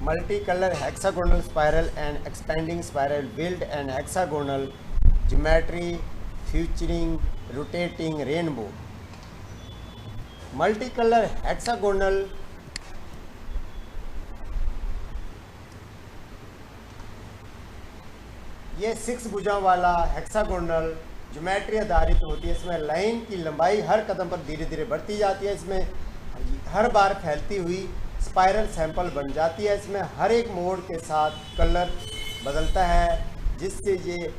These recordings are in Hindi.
multicolor hexagonal spiral and expanding spiral build an hexagonal geometry featuring rotating rainbow. Multicolor hexagonal ये 6 भुजाओं वाला हेक्सागोनल ज्योमेट्री आधारित होती है। इसमें लाइन की लंबाई हर कदम पर धीरे धीरे बढ़ती जाती है। इसमें हर बार फैलती हुई स्पाइरल सैंपल बन जाती है। इसमें हर एक मोड़ के साथ कलर बदलता है, जिससे ये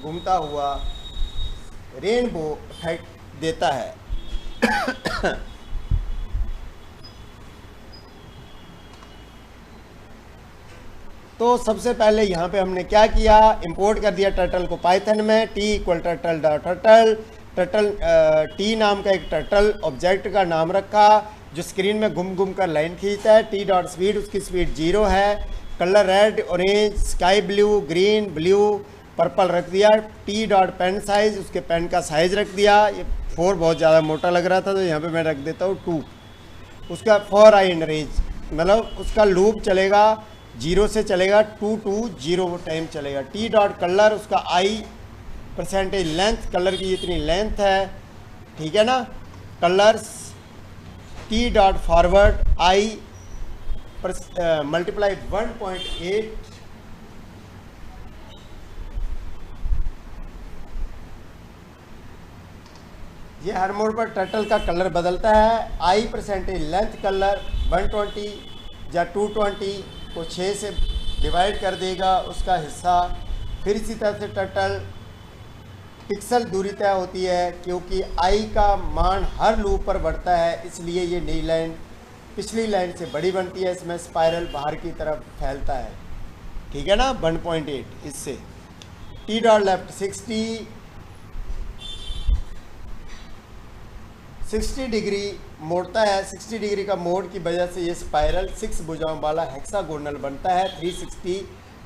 घूमता हुआ रेनबो इफेक्ट देता है। तो सबसे पहले यहाँ पे हमने क्या किया, इंपोर्ट कर दिया टर्टल को पाइथन में। t equal turtle dot turtle, turtle t नाम का एक टर्टल ऑब्जेक्ट का नाम रखा जो स्क्रीन में घूम घूम कर लाइन खींचता है। t डॉट स्पीड, उसकी स्पीड 0 है। Colour red, orange, sky blue, green, blue, purple रख दिया। t डॉट पेन साइज, उसके पेन का साइज रख दिया। ये 4 बहुत ज़्यादा मोटा लग रहा था तो यहाँ पे मैं रख देता हूँ 2। उसका फॉर आई इन रेंज, मतलब उसका लूप चलेगा 0 से चलेगा 2 to 0 टाइम चलेगा। t डॉट कलर, उसका आई परसेंटेज लेंथ, कलर की इतनी लेंथ है, ठीक है ना। Colours t dot forward i multiply 1.8, ये हर मोड़ पर टर्टल का कलर बदलता है। आई परसेंटेज लेंथ कलर 120 या 220 को 6 से डिवाइड कर देगा उसका हिस्सा। फिर इसी तरह से टर्टल पिक्सल दूरी तय होती है, क्योंकि आई का मान हर लूप पर बढ़ता है, इसलिए ये नई लाइन पिछली लाइन से बड़ी बनती है। इसमें स्पाइरल बाहर की तरफ फैलता है, ठीक है ना, 1.8 इससे। टी डॉट लेफ्ट 60 डिग्री मोड़ता है। 60 डिग्री का मोड़ की वजह से ये स्पाइरल 6 भुजाओं वाला हेक्सागोनल बनता है। 360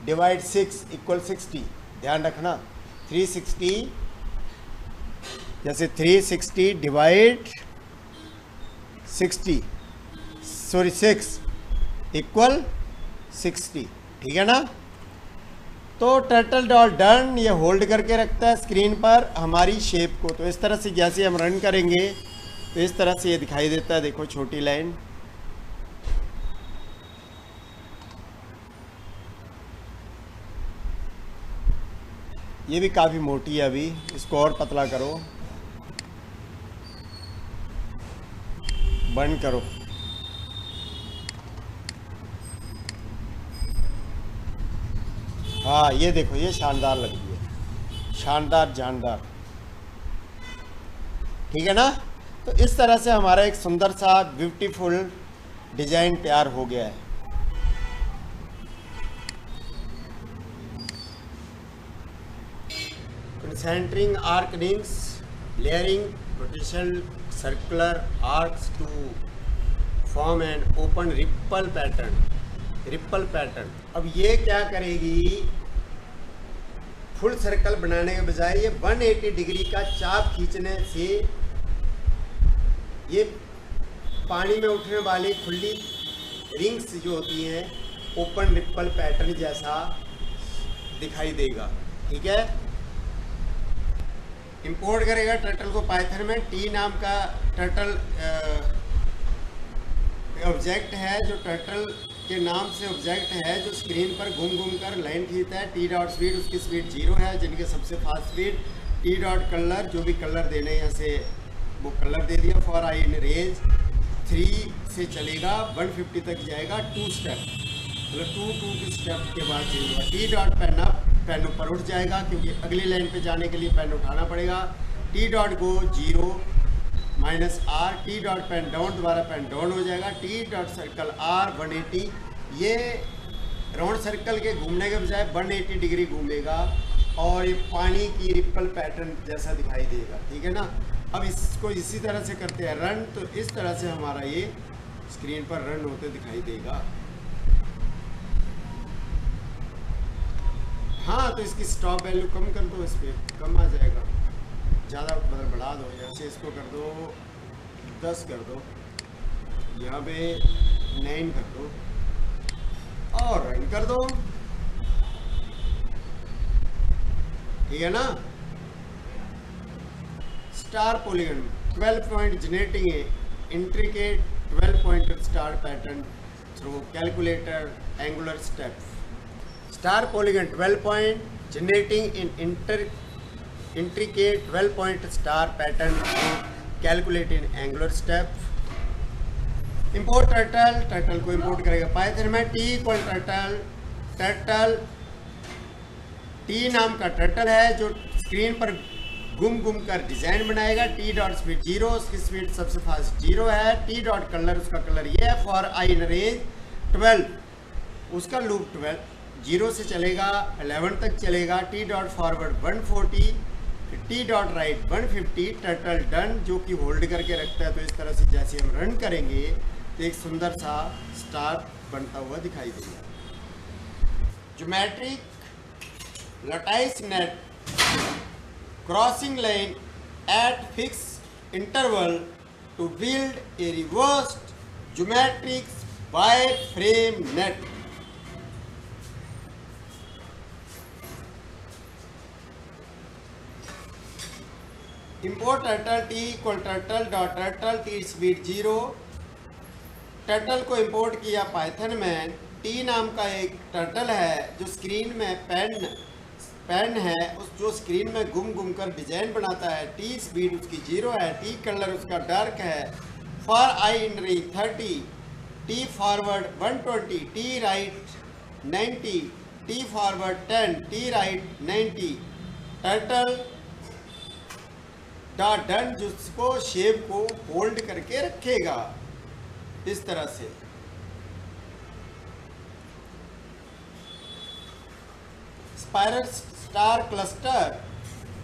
डिवाइड 6 इक्वल 60, ध्यान रखना। 360 जैसे 360 डिवाइड 60 6 इक्वल 60, ठीक है ना। तो टर्टल डॉट डन ये होल्ड करके रखता है स्क्रीन पर हमारी शेप को। तो इस तरह से जैसे हम रन करेंगे तो इस तरह से ये दिखाई देता है, देखो छोटी लाइन। ये भी काफ़ी मोटी है, अभी इसको और पतला करो, बंद करो। हाँ ये देखो, ये शानदार लग रही है, शानदार जानदार, ठीक है ना। तो इस तरह से हमारा एक सुंदर सा ब्यूटीफुल डिजाइन तैयार हो गया है। Concentric arc rings, layering rotational circular arcs to form an open ripple pattern. अब ये क्या करेगी, फुल सर्कल बनाने के बजाय ये 180 डिग्री का चाप खींचने से ये पानी में उठने वाली खुली रिंग्स जो होती हैं ओपन रिपल पैटर्न जैसा दिखाई देगा, ठीक है। इंपोर्ट करेगा टर्टल को पाइथन में। टी नाम का टर्टल ऑब्जेक्ट है, जो टर्टल के नाम से ऑब्जेक्ट है, जो स्क्रीन पर घूम घूम कर लाइन खींचता है। टी डॉट स्पीड, उसकी स्पीड 0 है, जिनके सबसे fast speed. T dot colour, जो भी कलर देने यहाँ से वो कलर दे दिया। फॉर आई इन रेंज 3 से चलेगा 150 तक जाएगा, 2 स्टेप, मतलब 2 स्टेप के बाद चेंज होगा। T dot pen up, pen ऊपर उठ जाएगा क्योंकि अगली लाइन पे जाने के लिए पेन उठाना पड़ेगा। T dot go 0 -R। T dot pen down, दोबारा पेन डाउन हो जाएगा। टी डॉट सर्कल R 180, ये राउंड सर्कल के घूमने के बजाय 180 डिग्री घूमेगा और ये पानी की रिपल पैटर्न जैसा दिखाई देगा, ठीक है ना। अब इसको इसी तरह से करते हैं रन, तो इस तरह से हमारा ये स्क्रीन पर रन होते दिखाई देगा। हाँ, तो इसकी स्टॉप वैल्यू कम कर दो, इस पर कम आ जाएगा, ज़्यादा बढ़ा दो। जैसे इसको कर दो 10 कर दो, यहाँ पे 9 कर दो, कर दो, ठीक है ना। Star polygon 12 point generating A intricate 12 pointed star pattern through calculator angular step. Star polygon 12 point generating in intricate 12 point star pattern to calculate in angular step। import turtle, turtle को import करेगा पाइथन में। t equal turtle, turtle t नाम का टर्टल है जो स्क्रीन पर घूम कर डिजाइन बनाएगा। t डॉट स्पीड 0, उसकी स्पीड सबसे फास्ट 0 है। t डॉट कलर, उसका कलर ये है। फॉर आई इन रेंज 12, उसका लूप 12 0 से चलेगा 11 तक चलेगा। T dot forward 140, T dot right 150। Turtle done जो कि होल्ड करके रखता है। तो इस तरह से जैसे हम रन करेंगे तो एक सुंदर सा स्टार बनता हुआ दिखाई देगा। Geometric lattice net crossing line at fix interval to build a reversed geometric wire frame net. import turtle t equal turtle dot turtle t speed 0। Turtle को इंपोर्ट किया पाइथन में। t नाम का एक टर्टल है जो स्क्रीन में पेन है, उस जो स्क्रीन में घूम कर डिजाइन बनाता है। t स्पीड उसकी 0 है। t कलर उसका डार्क है। For i in range 30, t forward 120, t right 90, t forward 10, t right 90। Turtle dot done जिसको शेप को होल्ड करके रखेगा इस तरह से। Spiral star cluster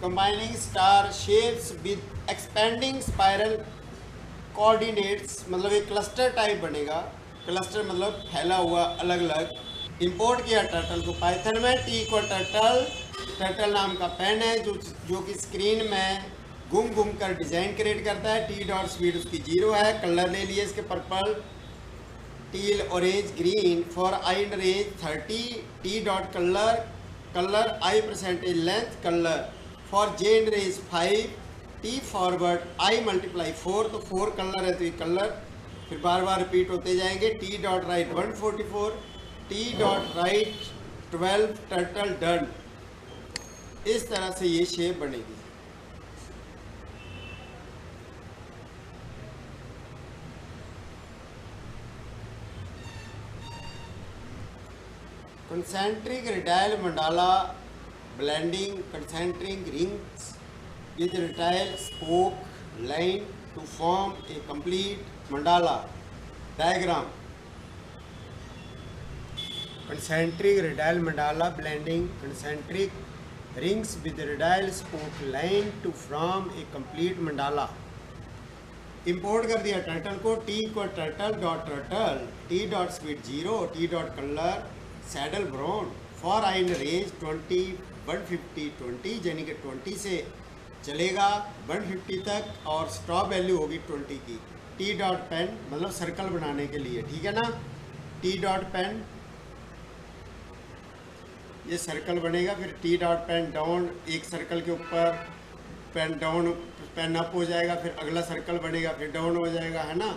combining star shapes with expanding spiral coordinates, मतलब एक क्लस्टर टाइप बनेगा। क्लस्टर मतलब फैला हुआ अलग अलग। इंपोर्ट किया टर्टल को पाइथन में। टी इक्वल टर्टल, टर्टल नाम का पेन है जो कि स्क्रीन में घूम कर डिजाइन क्रिएट करता है। टी डॉट स्पीड उसकी 0 है। कलर ले लिए इसके purple, teal, orange, green. For i in range 30, t dot colour, colour i percentage length colour. For j in range 5, t forward i multiply 4, तो 4 कलर है तो ये कलर फिर बार बार रिपीट होते जाएंगे। T dot right 144, T dot right 12, turtle done. इस तरह से ये शेप बनेगी। concentric radial mandala blending concentric rings with radial spoke line to form a complete mandala diagram। concentric radial mandala blending concentric rings with radial spoke line to form a complete mandala। Import कर दिया टर्टल को। टी को turtle dot turtle, t dot speed 0, T dot colour saddle brown. For i in range 20, 150, 20 यानी कि 20 से चलेगा 150 तक और स्टॉप वैल्यू होगी 20 की। टी डॉट पेन मतलब सर्कल बनाने के लिए, ठीक है ना। टी डॉट पेन ये सर्कल बनेगा। फिर टी डॉट पेन डाउन, एक सर्कल के ऊपर पेन डाउन, पेन अप हो जाएगा, फिर अगला सर्कल बनेगा, फिर डाउन हो जाएगा, है ना।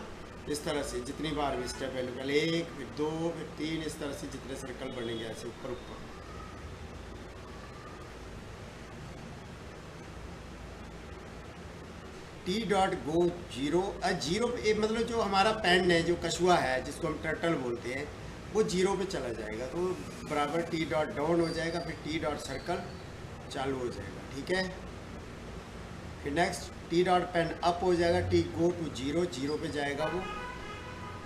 इस तरह से जितनी बार भी स्टेप वैल्यू पहले 1, फिर 2, फिर 3, इस तरह से जितने सर्कल बनेंगे ऐसे ऊपर ऊपर। टी डॉट गो 0, 0 पे मतलब जो हमारा पेन है, जो कछुआ है जिसको हम टर्टल बोलते हैं, वो 0 पे चला जाएगा तो बराबर टी डॉट डाउन हो जाएगा, फिर टी डॉट सर्कल चालू हो जाएगा, ठीक है। फिर next t dot pen up हो जाएगा, टी गो टू 0, 0 पे जाएगा वो।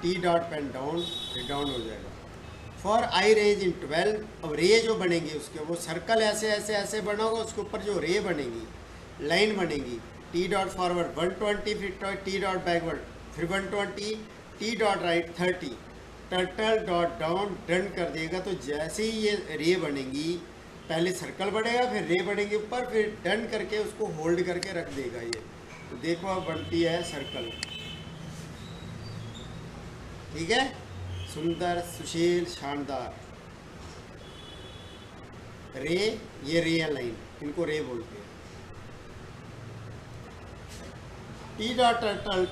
टी डॉट पेन डाउन, फिर डाउन हो जाएगा। फॉर आई रेंज इन 12, अब रे जो बनेंगे उसके, वो सर्कल ऐसे ऐसे ऐसे बना होगा, उसके ऊपर जो रे बनेगी, लाइन बनेगी। टी डॉट फॉरवर्ड 120, फिर टी डॉट बैकवर्ड फिर 120, T dot right 30, turtle dot down done कर देगा। तो जैसे ही ये रे बनेगी, पहले सर्कल बढ़ेगा, फिर रे बढ़ेंगे ऊपर, फिर डन करके उसको होल्ड करके रख देगा ये। तो देखो अब बनती है सर्कल, ठीक है, सुंदर, सुशील, शानदार। रे, ये रे या लाइन, इनको रे बोलते हैं। टी डॉट टर्टल,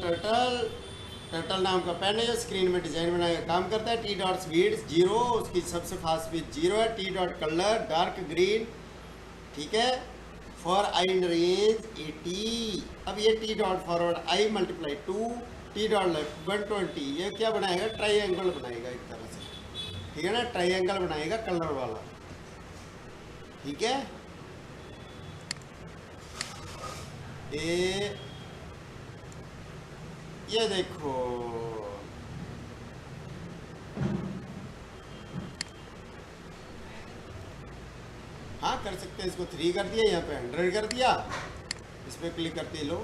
टर्टल नाम का पेन है जो स्क्रीन में डिजाइन बनाने का काम करता है। टी डॉट स्पीड 0, उसकी सबसे फास्ट स्पीड 0 है। T dot colour dark green, ठीक है। For i in range 80। अब ये T dot forward i multiply 2, T dot left 120, ये क्या बनाएगा, ट्राइएंगल बनाएगा एक तरह से, ठीक है ना, ट्राइएंगल बनाएगा कलर वाला, ठीक है। ये देखो हाँ कर सकते हैं, इसको 3 कर दिया, यहाँ पे 100 कर दिया, इस पर क्लिक करते लो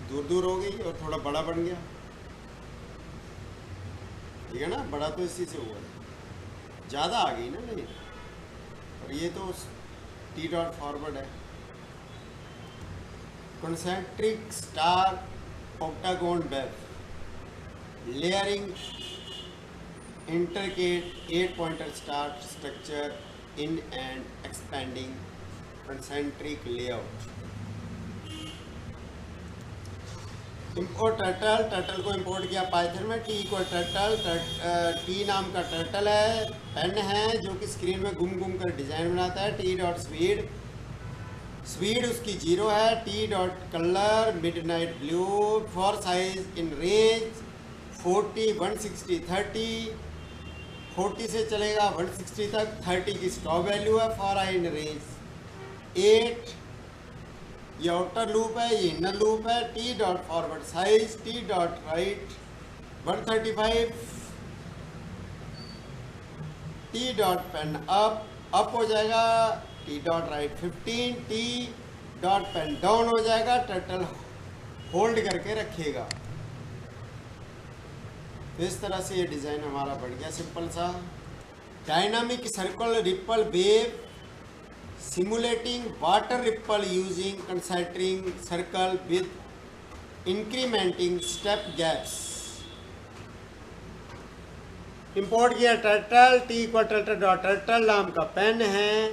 दूर दूर हो गई और थोड़ा बड़ा बन गया, ठीक है ना। बड़ा तो इसी से हुआ, ज़्यादा आ गई ना नहीं, और ये तो टी डॉट फॉरवर्ड है। Concentric star octagon web, layering intricate 8-pointer star structure in an expanding concentric layout. Import turtle, turtle को import किया पाइथन में। टी इक्वल टर्टल, टी नाम का टर्टल है, पेन है जो कि स्क्रीन में घूम घूम कर डिजाइन बनाता है। टी डॉट स्पीड, स्पीड उसकी 0 है। T dot colour midnight blue, for size in range 40, 160, 30, 40 से चलेगा 160 तक, 30 की स्टॉप वैल्यू है। फॉर आई इन रेंज 8, ये आउटर लूप है, ये इनर लूप है। T dot forward size, t dot right 135, t dot pen up हो जाएगा, t dot right 15, t dot pen down हो जाएगा, टर्टल होल्ड करके रखेगा। तो इस तरह से ये डिज़ाइन हमारा बढ़ गया सिंपल सा। Dynamic circle ripple wave simulating water ripple using concentric circle with incrementing step gaps. Import किया turtle, T equal turtle dot turtle नाम का पेन है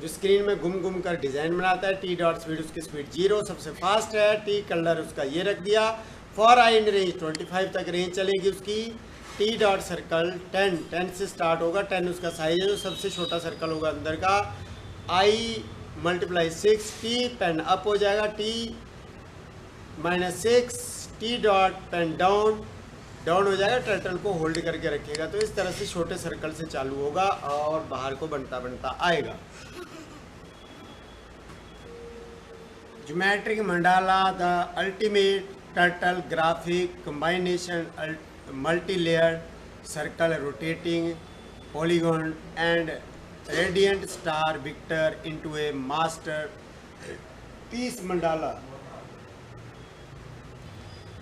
जो स्क्रीन में घूम घूम कर डिज़ाइन बनाता है। टी डॉट स्पीड, उसकी स्पीड 0 सबसे फास्ट है। टी कलर उसका ये रख दिया। फॉर आई इन रेंज 25 तक रेंज चलेगी उसकी। टी डॉट सर्कल 10 से स्टार्ट होगा, 10 उसका साइज है जो सबसे छोटा सर्कल होगा अंदर का। I multiply 6, t pen up हो जाएगा, t -6, t dot pen down हो जाएगा, टर्टल को होल्ड करके रखेगा। तो इस तरह से छोटे सर्कल से चालू होगा और बाहर को बनता बनता आएगा। Geometric mandala, the ultimate turtle graphic combination, multi layer circle rotating polygon and radiant star vector into a masterpiece mandala.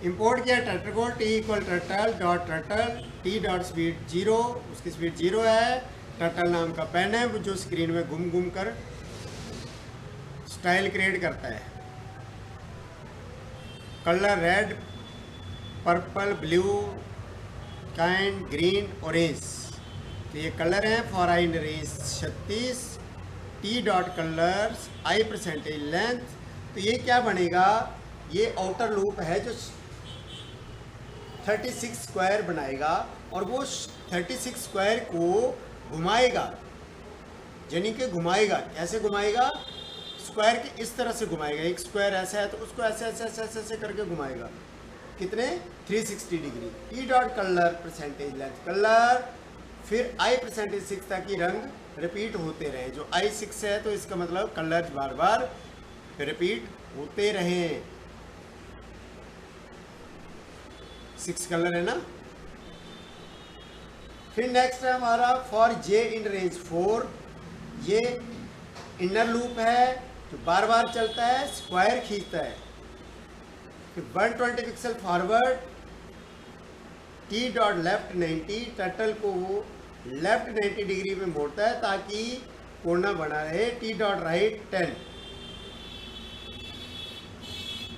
Import किया टर्टल को, t equal turtle dot turtle, t dot speed 0, उसकी स्पीड 0 है। टर्टल नाम का पेन है जो स्क्रीन में घूम घूम कर स्टाइल क्रिएट करता है। Colour red, purple, blue, kind, green, orange, तो ये कलर हैं। For i in range 36, T dot colours I percentage length, तो ये क्या बनेगा, ये आउटर लूप है जो 36 स्क्वायर बनाएगा और वो 36 स्क्वायर को घुमाएगा, यानी कि घुमाएगा। कैसे घुमाएगा, स्क्वायर के इस तरह से घुमाएगा। एक स्क्वायर ऐसा है तो उसको ऐसे ऐसे ऐसे ऐसे ऐसे करके घुमाएगा। कितने, 360 degree. T dot colour percentage length colour, फिर आई परसेंटेज 6 ताकि रंग रिपीट होते रहे। जो आई 6 है तो इसका मतलब कलर बार बार रिपीट होते रहे। 6 कलर है ना। फिर नेक्स्ट है हमारा फॉर जे इन रेंज 4, ये इनर लूप है जो बार बार चलता है, स्क्वायर खींचता है। फिर 120 pixel forward, T dot left 90, turtle को वो लेफ्ट 90 डिग्री में मोड़ता है ताकि कोना बना रहे। T dot right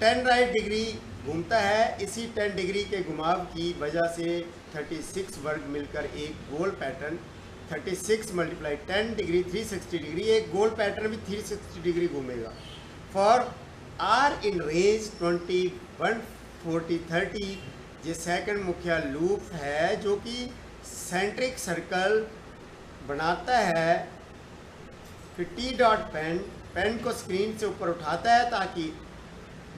10 right degree घूमता है। इसी 10 डिग्री के घुमाव की वजह से 36 वर्ग मिलकर एक गोल पैटर्न 36 मल्टीप्लाई 10 डिग्री 360 डिग्री, एक गोल पैटर्न भी 360 डिग्री घूमेगा। फॉर आर इन रेंज 21 40 30, ये सेकंड मुख्य लूप है जो कि सेंट्रिक सर्कल बनाता है। फिर टी डॉट पेन को स्क्रीन से ऊपर उठाता है ताकि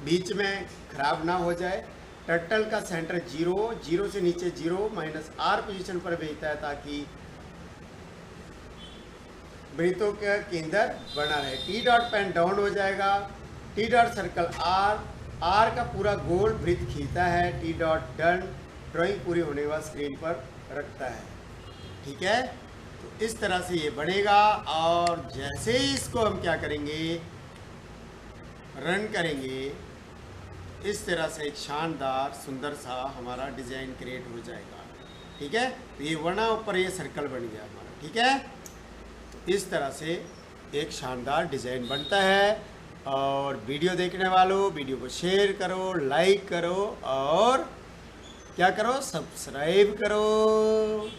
बीच में खराब ना हो जाए। टर्टल का सेंटर 0 से नीचे 0 माइनस आर पोजीशन पर भेजता है ताकि वृत्तों का केंद्र बना रहे। टी डॉट पेन डाउन हो जाएगा। टी डॉट सर्कल आर का पूरा गोल वृत्त खींचता है। टी डॉट डन, ड्राइंग पूरी होने के बाद स्क्रीन पर रखता है। ठीक है, तो इस तरह से ये बनेगा। और जैसे ही इसको हम क्या करेंगे, रन करेंगे, इस तरह से एक शानदार सुंदर सा हमारा डिज़ाइन क्रिएट हो जाएगा। ठीक है, तो ये वर्णा ऊपर ये सर्कल बन गया हमारा। ठीक है, तो इस तरह से एक शानदार डिज़ाइन बनता है। और वीडियो देखने वालों, वीडियो को शेयर करो, लाइक करो और क्या करो, सब्सक्राइब करो।